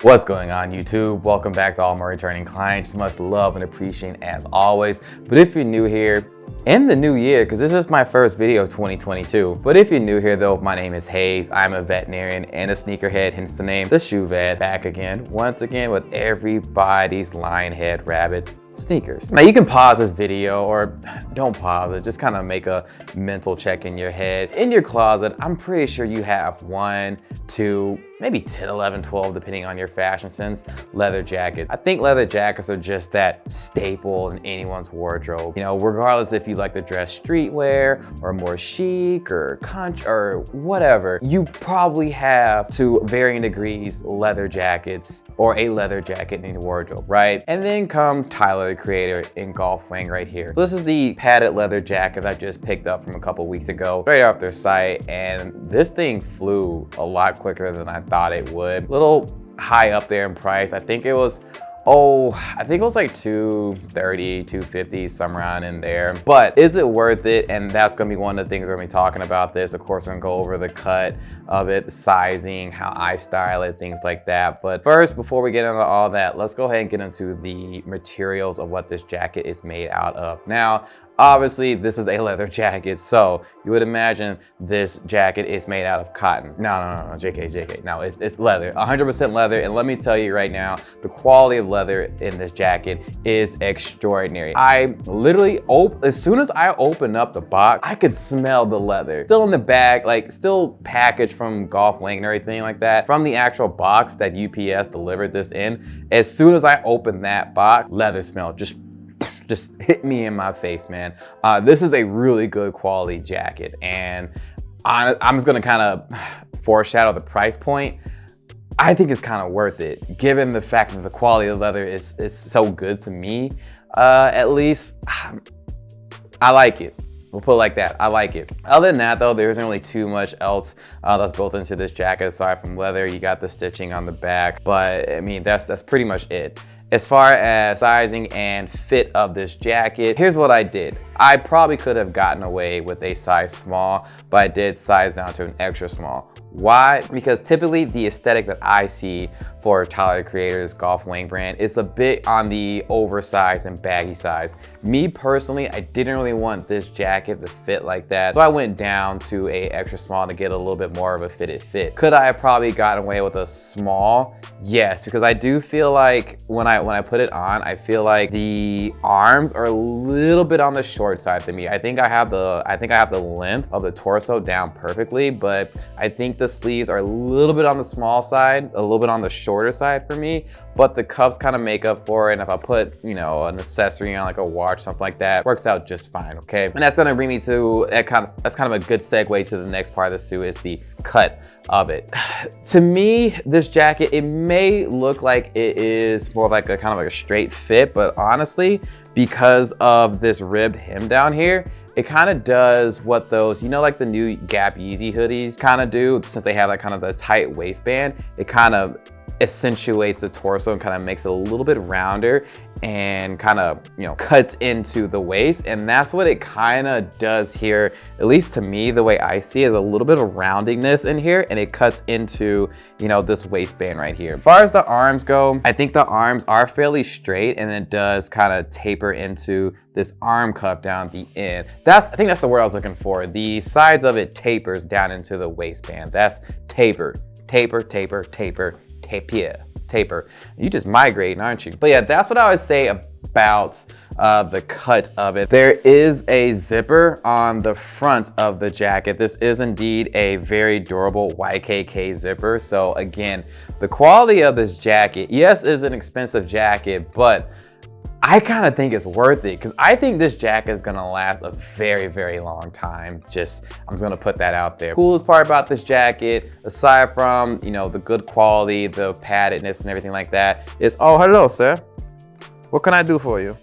What's going on, YouTube? Welcome back to all my returning clients. Much love and appreciation as always. But if you're new here, in the new year, because this is my first video of 2022. But if you're new here though, my name is Hayes. I'm a veterinarian and a sneakerhead, hence the name TheShoeVet. Back again, once again, with everybody's lionhead rabbit sneakers. Now you can pause this video or don't pause it, just kind of make a mental check in your head. In your closet, I'm pretty sure you have 1, 2, maybe 10, 11, 12, depending on your fashion sense, leather jackets. I think leather jackets are just that staple in anyone's wardrobe. You know, regardless if you like to dress streetwear or more chic or country or whatever, you probably have, to varying degrees, leather jackets or a leather jacket in your wardrobe, right? And then comes Tyler, the creator, in Golf Wang right here. So this is the padded leather jacket that I just picked up from a couple weeks ago, straight off their site, and this thing flew a lot quicker than I thought it would. A little high up there in price. I think it was like $230, $250, somewhere around in there. But is it worth it? And that's gonna be one of the things we're gonna be talking about this. Of course, I'm gonna go over the cut of it, the sizing, how I style it, things like that. But first, before we get into all that, let's go ahead and get into the materials of what this jacket is made out of. Now, obviously, this is a leather jacket, so you would imagine this jacket is made out of cotton. No, JK. No, it's leather, 100% leather. And let me tell you right now, the quality of leather in this jacket is extraordinary. I literally, as soon as I opened up the box, I could smell the leather. Still in the bag, like still packaged from Golf Wang and everything like that. From the actual box that UPS delivered this in, as soon as I opened that box, leather smell just hit me in my face, man. This is a really good quality jacket, and I'm just gonna kind of foreshadow the price point. I think it's kind of worth it, given the fact that the quality of leather is so good to me. At least, I like it. We'll put it like that, I like it. Other than that though, there isn't really too much else that's built into this jacket aside from leather. You got the stitching on the back, but I mean, that's pretty much it. As far as sizing and fit of this jacket, here's what I did. I probably could have gotten away with a size small, but I did size down to an extra small. Why? Because typically the aesthetic that I see for Tyler the Creator's Golf Wang brand is a bit on the oversized and baggy size. Me personally, I didn't really want this jacket to fit like that, so I went down to a extra small to get a little bit more of a fitted fit. Could I have probably gotten away with a small? Yes, because I do feel like when I put it on, I feel like the arms are a little bit on the short side to me. I think I have the length of the torso down perfectly, but I think the sleeves are a little bit on the small side, a little bit on the shorter side for me, but the cuffs kind of make up for it. And if I put, you know, an accessory on, like a watch, something like that, works out just fine, okay? And that's gonna bring me to, that's kind of a good segue to the next part of the suit, is the cut of it. To me, this jacket, it may look like it is more of like a kind of like a straight fit, but honestly, because of this ribbed hem down here, it kind of does what those, you know, like the new Gap Yeezy hoodies kind of do, since they have like kind of the tight waistband. It kind of accentuates the torso and kind of makes it a little bit rounder and kind of, you know, cuts into the waist. And that's what it kind of does here, at least to me, the way I see it, is a little bit of roundingness in here, and it cuts into, you know, this waistband right here. As far as the arms go, I think the arms are fairly straight, and it does kind of taper into this arm cuff down the end. I think that's the word I was looking for. The sides of it tapers down into the waistband. That's taper. You just migrating, aren't you? But yeah, that's what I would say about the cut of it. There is a zipper on the front of the jacket. This is indeed a very durable YKK zipper. So again, the quality of this jacket, yes, is an expensive jacket, but I kind of think it's worth it, because I think this jacket is gonna last a very, very long time. I'm just gonna put that out there. Coolest part about this jacket, aside from, you know, the good quality, the paddedness and everything like that, is, oh, hello, sir. What can I do for you?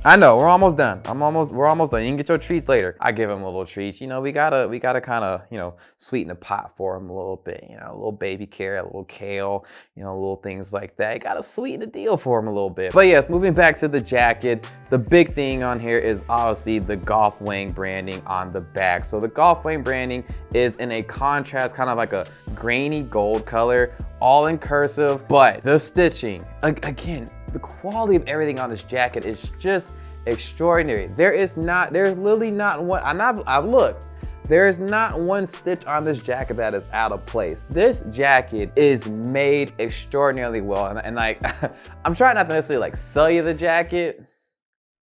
I know, we're almost done. We're almost done. You can get your treats later. I give him a little treats. You know, we gotta kind of, you know, sweeten the pot for him a little bit. You know, a little baby carrot, a little kale, you know, little things like that. You gotta sweeten the deal for him a little bit. But yes, moving back to the jacket, the big thing on here is obviously the Golf Wang branding on the back. So the Golf Wang branding is in a contrast, kind of like a grainy gold color all in cursive, but the stitching, again, the quality of everything on this jacket is just extraordinary. There's literally not one, I've looked, there is not one stitch on this jacket that is out of place. This jacket is made extraordinarily well. And like, I'm trying not to necessarily like sell you the jacket,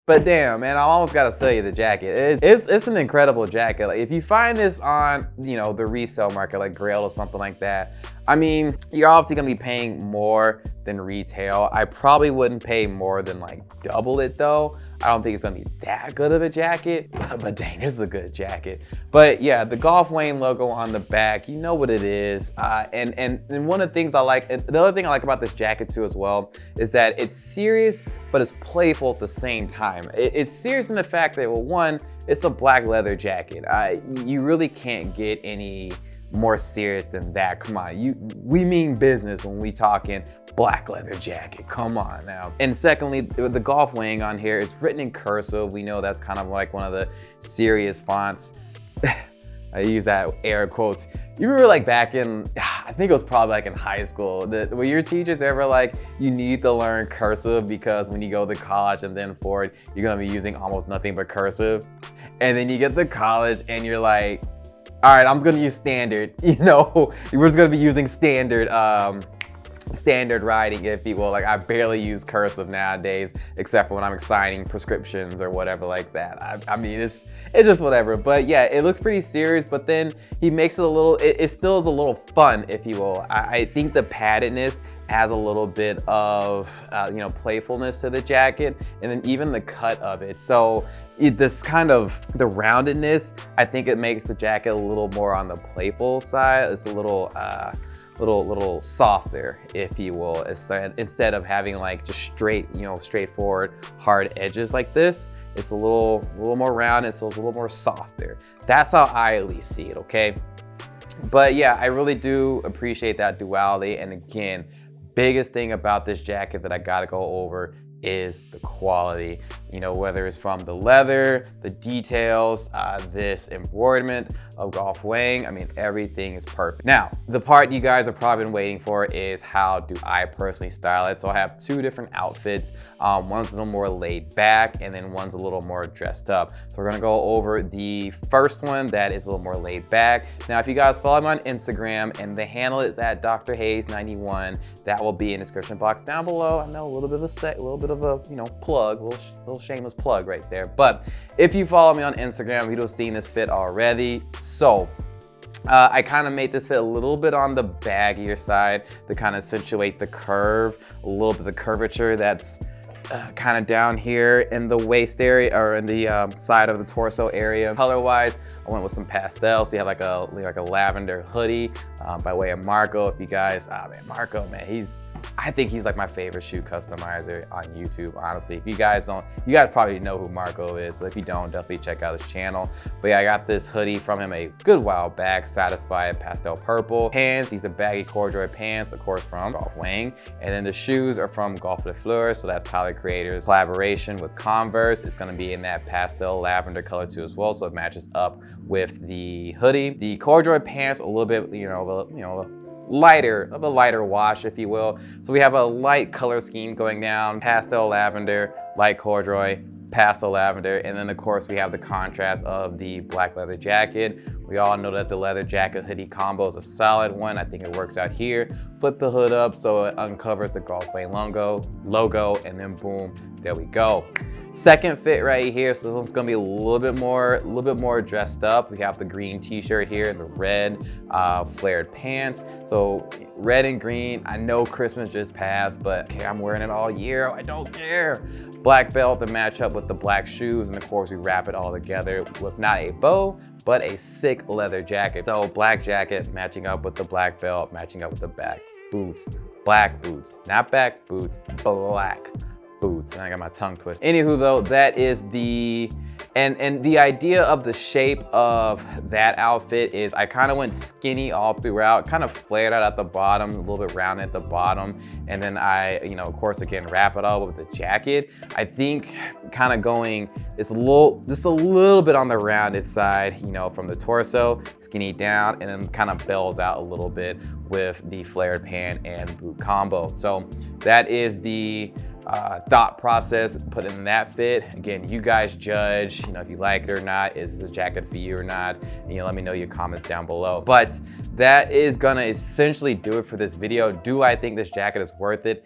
but damn, man, I almost gotta sell you the jacket. It's an incredible jacket. Like, if you find this on, you know, the resale market, like Grail or something like that, I mean, you're obviously gonna be paying more than retail. I probably wouldn't pay more than like double it though. I don't think it's gonna be that good of a jacket, but dang, this is a good jacket. But yeah, the Golf Wang logo on the back, you know what it is. And one of the things I like, the other thing I like about this jacket too as well, is that it's serious, but it's playful at the same time. It's serious in the fact that, well, one, it's a black leather jacket. You really can't get any more serious than that. Come on, we mean business when we talking black leather jacket. Come on now. And secondly, with the Golf Wang on here, it's written in cursive. We know that's kind of like one of the serious fonts. I use that air quotes. You remember like back in, I think it was probably like in high school, were your teachers ever like, you need to learn cursive because when you go to college and then forward, you're gonna be using almost nothing but cursive? And then you get to college and you're like, all right, I'm just gonna use standard. You know, we're just gonna be using standard writing, if you will. Like, I barely use cursive nowadays, except for when I'm signing prescriptions or whatever like that. I mean, it's just whatever. But yeah, it looks pretty serious, but then he makes it a little, it still is a little fun, if you will. I think the paddedness adds a little bit of, you know, playfulness to the jacket, and then even the cut of it. So this kind of, the roundedness, I think it makes the jacket a little more on the playful side. It's a little softer, if you will, instead of having like just straight, you know, straightforward hard edges like this. It's a little more rounded, so it's a little more softer. That's how I at least see it, okay? But yeah, I really do appreciate that duality. And again, biggest thing about this jacket that I gotta go over is the quality. You know, whether it's from the leather, the details, this embroiderment of Golf Wang, I mean, everything is perfect. Now, the part you guys have probably been waiting for is how do I personally style it? So I have two different outfits. One's a little more laid back and then one's a little more dressed up. So we're gonna go over the first one that is a little more laid back. Now, if you guys follow me on Instagram and the handle is at Dr. Hayes91, that will be in the description box down below. I know, a little bit of a, you know, plug, little shameless plug right there. But if you follow me on Instagram, you'll have seen this fit already. So I kind of made this fit a little bit on the baggier side to kind of accentuate the curve, a little bit of the curvature that's kind of down here in the waist area or in the side of the torso area. Color-wise, I went with some pastels. So you have like a lavender hoodie by way of Marco. If you guys, man, Marco, man, I think he's like my favorite shoe customizer on YouTube, honestly. If you guys don't, you guys probably know who Marco is, but if you don't, definitely check out his channel. But yeah, I got this hoodie from him a good while back, Satisfied pastel purple. Pants, these are baggy corduroy pants, of course, from Golf Wang. And then the shoes are from Golf de Fleur, so that's Tyler Creator's collaboration with Converse. It's gonna be in that pastel lavender color too as well, so it matches up with the hoodie. The corduroy pants, a little bit, you know, lighter wash, if you will. So we have a light color scheme going down, pastel lavender, light corduroy, pastel lavender, and then of course we have the contrast of the black leather jacket. We all know that the leather jacket hoodie combo is a solid one. I think it works out here. Flip the hood up so it uncovers the Golf Wang logo, and then boom, there we go. Second fit right here, so this one's gonna be a little bit more dressed up. We have the green t-shirt here, the red flared pants. So red and green, I know Christmas just passed, but okay, I'm wearing it all year, I don't care. Black belt to match up with the black shoes, and of course we wrap it all together with not a bow, but a sick leather jacket. So black jacket matching up with the black belt, matching up with the black boots, not back boots, black boots. And I got my tongue twisted. Anywho though, that is the, and the idea of the shape of that outfit is I kind of went skinny all throughout, kind of flared out at the bottom, a little bit round at the bottom. And then I, you know, of course, again, wrap it all with the jacket. I think kind of going, it's just a little bit on the rounded side, you know, from the torso, skinny down, and then kind of bells out a little bit with the flared pant and boot combo. So that is the thought process put in that fit. Again, you guys judge, you know, if you like it or not. Is this a jacket for you or not? And, you know, let me know your comments down below. But that is gonna essentially do it for this video. Do I think this jacket is worth it?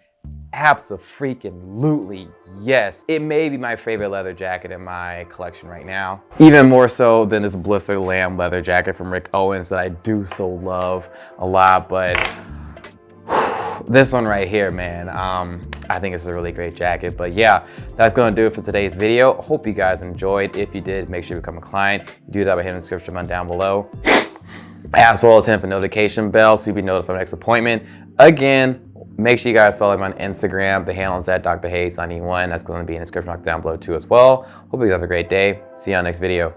Abso-freaking-lutely, yes. It may be my favorite leather jacket in my collection right now. Even more so than this blister lamb leather jacket from Rick Owens that I do so love a lot, but this one right here, man, I think it's a really great jacket. But yeah, that's gonna do it for today's video. Hope you guys enjoyed. If you did, make sure you become a client. You do that by hitting the description button down below, as well as hit the notification bell so you'll be notified of my next appointment. Again, make sure you guys follow me on Instagram. The handle is at drhayes91. That's going to be in the description box down below too as well. Hope you guys have a great day. See you on the next video.